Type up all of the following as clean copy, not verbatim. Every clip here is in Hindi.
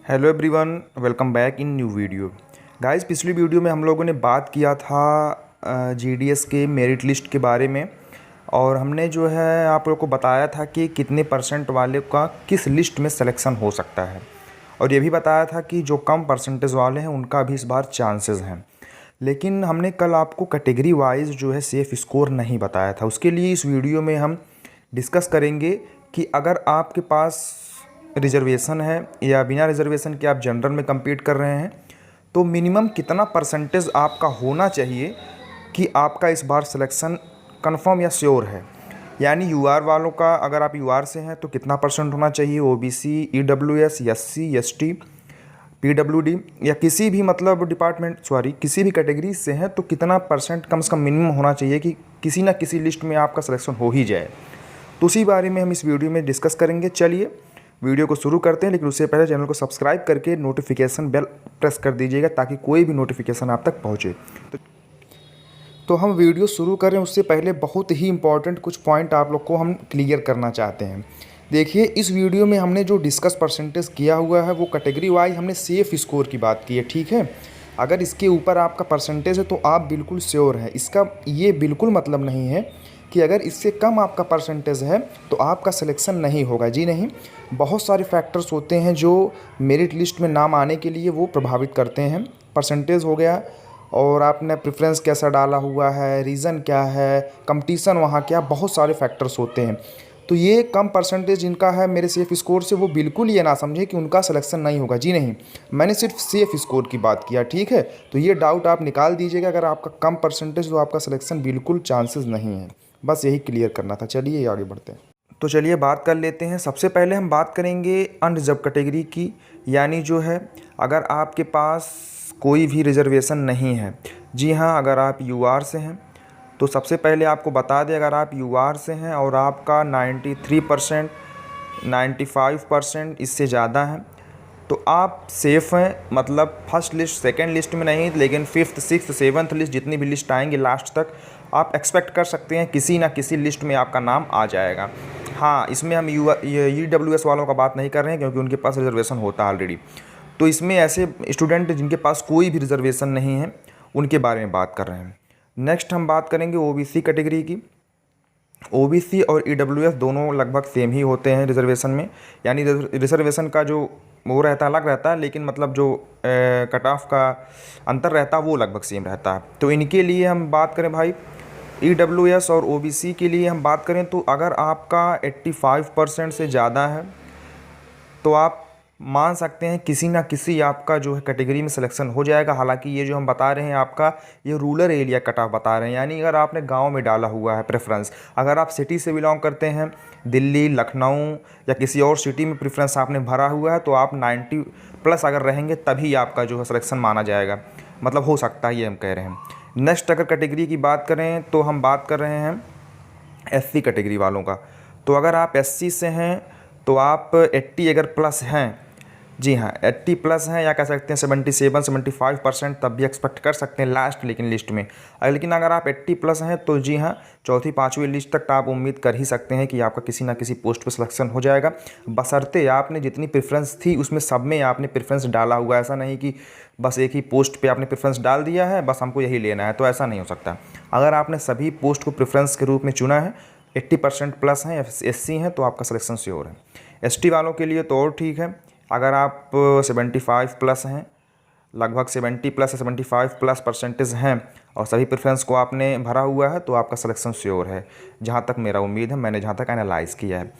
Hello everyone, welcome back in new video. Guys, पिछली वीडियो में हम लोगों ने बात किया था जीडीएस के मेरिट लिस्ट के बारे में और हमने जो है आप लोगों को बताया था कि कितने परसेंट वाले का किस लिस्ट में सिलेक्शन हो सकता है, और ये भी बताया था कि जो कम परसेंटेज वाले हैं उनका भी इस बार चांसेस हैं। लेकिन हमने कल आपको कैटेगरी वाइज जो है सेफ़ स्कोर नहीं बताया था। उसके लिए इस वीडियो में हम डिस्कस करेंगे कि अगर आपके पास रिजर्वेशन है या बिना रिजर्वेशन के आप जनरल में compete कर रहे हैं तो मिनिमम कितना परसेंटेज आपका होना चाहिए कि आपका इस बार सिलेक्शन कंफर्म या श्योर है। यानी यूआर वालों का, अगर आप यूआर से हैं तो कितना परसेंट होना चाहिए, OBC, EWS, SC, ST, PWD या किसी भी किसी भी कैटेगरी से हैं तो कितना परसेंट कम से कम मिनिमम होना चाहिए कि किसी ना किसी लिस्ट में आपका सिलेक्शन हो ही जाए। तो उसी बारे में हम इस वीडियो में डिस्कस करेंगे। चलिए वीडियो को शुरू करते हैं, लेकिन उससे पहले चैनल को सब्सक्राइब करके नोटिफिकेशन बेल प्रेस कर दीजिएगा ताकि कोई भी नोटिफिकेशन आप तक पहुंचे। तो हम वीडियो शुरू करें उससे पहले बहुत ही इंपॉर्टेंट कुछ पॉइंट आप लोग को हम क्लियर करना चाहते हैं। देखिए, इस वीडियो में हमने जो डिस्कस परसेंटेज किया हुआ है वो कैटेगरी वाइज हमने सेफ़ स्कोर की बात की है, ठीक है। अगर इसके ऊपर आपका परसेंटेज है तो आप बिल्कुल श्योर हैं। इसका ये बिल्कुल मतलब नहीं है कि अगर इससे कम आपका परसेंटेज है तो आपका सिलेक्शन नहीं होगा। जी नहीं, बहुत सारे फैक्टर्स होते हैं जो मेरिट लिस्ट में नाम आने के लिए वो प्रभावित करते हैं। परसेंटेज हो गया, और आपने प्रेफरेंस कैसा डाला हुआ है, रीज़न क्या है, कंपटीशन वहाँ क्या, बहुत सारे फैक्टर्स होते हैं। तो ये कम परसेंटेज जिनका है मेरे सेफ़ स्कोर से, वो बिल्कुल ये ना समझे कि उनका सिलेक्शन नहीं होगा। जी नहीं, मैंने सिर्फ सेफ़ स्कोर की बात किया, ठीक है। तो ये डाउट आप निकाल दीजिएगा, अगर आपका कम परसेंटेज तो आपका सिलेक्शन बिल्कुल चांसेस नहीं है। बस यही क्लियर करना था। चलिए आगे बढ़ते हैं। तो चलिए बात कर लेते हैं। सबसे पहले हम बात करेंगे अनरिजर्व कैटेगरी की, यानी जो है अगर आपके पास कोई भी रिजर्वेशन नहीं है। जी हाँ, अगर आप यूआर से हैं तो सबसे पहले आपको बता दें, अगर आप यूआर से हैं और आपका 93%, 95% इससे ज़्यादा है तो आप सेफ़ हैं। मतलब फर्स्ट लिस्ट, सेकंड लिस्ट में नहीं, लेकिन फिफ्थ, सिक्स्थ, सेवन्थ लिस्ट, जितनी भी लिस्ट आएंगी लास्ट तक आप एक्सपेक्ट कर सकते हैं किसी ना किसी लिस्ट में आपका नाम आ जाएगा। हाँ, इसमें हम ईडब्ल्यूएस वालों का बात नहीं कर रहे हैं क्योंकि उनके पास रिजर्वेशन होता है ऑलरेडी। तो इसमें ऐसे स्टूडेंट जिनके पास कोई भी रिजर्वेशन नहीं है उनके बारे में बात कर रहे हैं। नेक्स्ट हम बात करेंगे ओबीसी कैटेगरी की। ओबीसी और ईडब्ल्यूएस दोनों लगभग सेम ही होते हैं रिजर्वेशन में, यानी रिजर्वेशन का जो वो रहता है अलग रहता है, लेकिन मतलब जो कट ऑफ का अंतर रहता है वो लगभग सेम रहता है। तो इनके लिए हम बात करें भाई, ईडब्ल्यूएस और ओबीसी के लिए हम बात करें तो अगर आपका 85% से ज़्यादा है तो आप मान सकते हैं किसी ना किसी आपका जो है कैटेगरी में सिलेक्शन हो जाएगा। हालांकि ये जो हम बता रहे हैं आपका ये रूरल एरिया कट ऑफ बता रहे हैं, यानी अगर आपने गांव में डाला हुआ है प्रेफरेंस, अगर आप सिटी से बिलोंग करते हैं, दिल्ली, लखनऊ या किसी और सिटी में प्रेफरेंस आपने भरा हुआ है तो आप 90+ अगर रहेंगे तभी आपका जो है सिलेक्शन माना जाएगा। मतलब हो सकता है, ये हम कह रहे हैं। नेक्स्ट अगर कैटेगरी की बात करें तो हम बात कर रहे हैं एससी कैटेगरी वालों का। तो अगर आप एससी से हैं तो आप 80 अगर प्लस हैं, जी हाँ 80+ हैं, या कह सकते हैं 77-75% तब भी एक्सपेक्ट कर सकते हैं लास्ट लेकिन लिस्ट में। लेकिन अगर आप 80+ हैं तो जी हाँ 4th-5वीं लिस्ट तक आप उम्मीद कर ही सकते हैं कि आपका किसी ना किसी पोस्ट पर सिलेक्शन हो जाएगा, बशर्ते आपने जितनी प्रेफरेंस थी उसमें सब में आपने प्रेफरेंस डाला हुआ। ऐसा नहीं कि बस एक ही पोस्ट पे आपने प्रेफरेंस डाल दिया है, बस हमको यही लेना है, तो ऐसा नहीं हो सकता। अगर आपने सभी पोस्ट को प्रेफरेंस के रूप में चुना है, 80% प्लस हैं, एससी हैं, तो आपका सिलेक्शन श्योर है। एसटी वालों के लिए तो और ठीक है, अगर आप 75+ हैं, लगभग 70+ या 75+ परसेंटेज हैं और सभी प्रेफरेंस को आपने भरा हुआ है तो आपका सिलेक्शन श्योर है, जहाँ तक मेरा उम्मीद है, मैंने जहाँ तक एनालाइज़ किया है।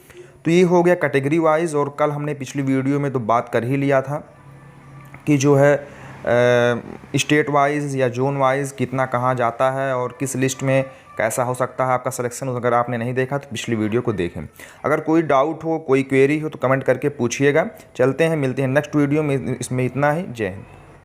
तो ये हो गया कैटेगरी वाइज। और कल हमने पिछली वीडियो में तो बात कर ही लिया था कि जो है स्टेट वाइज या जोन वाइज कितना कहाँ जाता है और किस लिस्ट में कैसा हो सकता है आपका सिलेक्शन। अगर आपने नहीं देखा तो पिछली वीडियो को देखें। अगर कोई डाउट हो, कोई क्वेरी हो तो कमेंट करके पूछिएगा। चलते हैं, मिलते हैं नेक्स्ट वीडियो में। इसमें इतना ही। जय हिंद।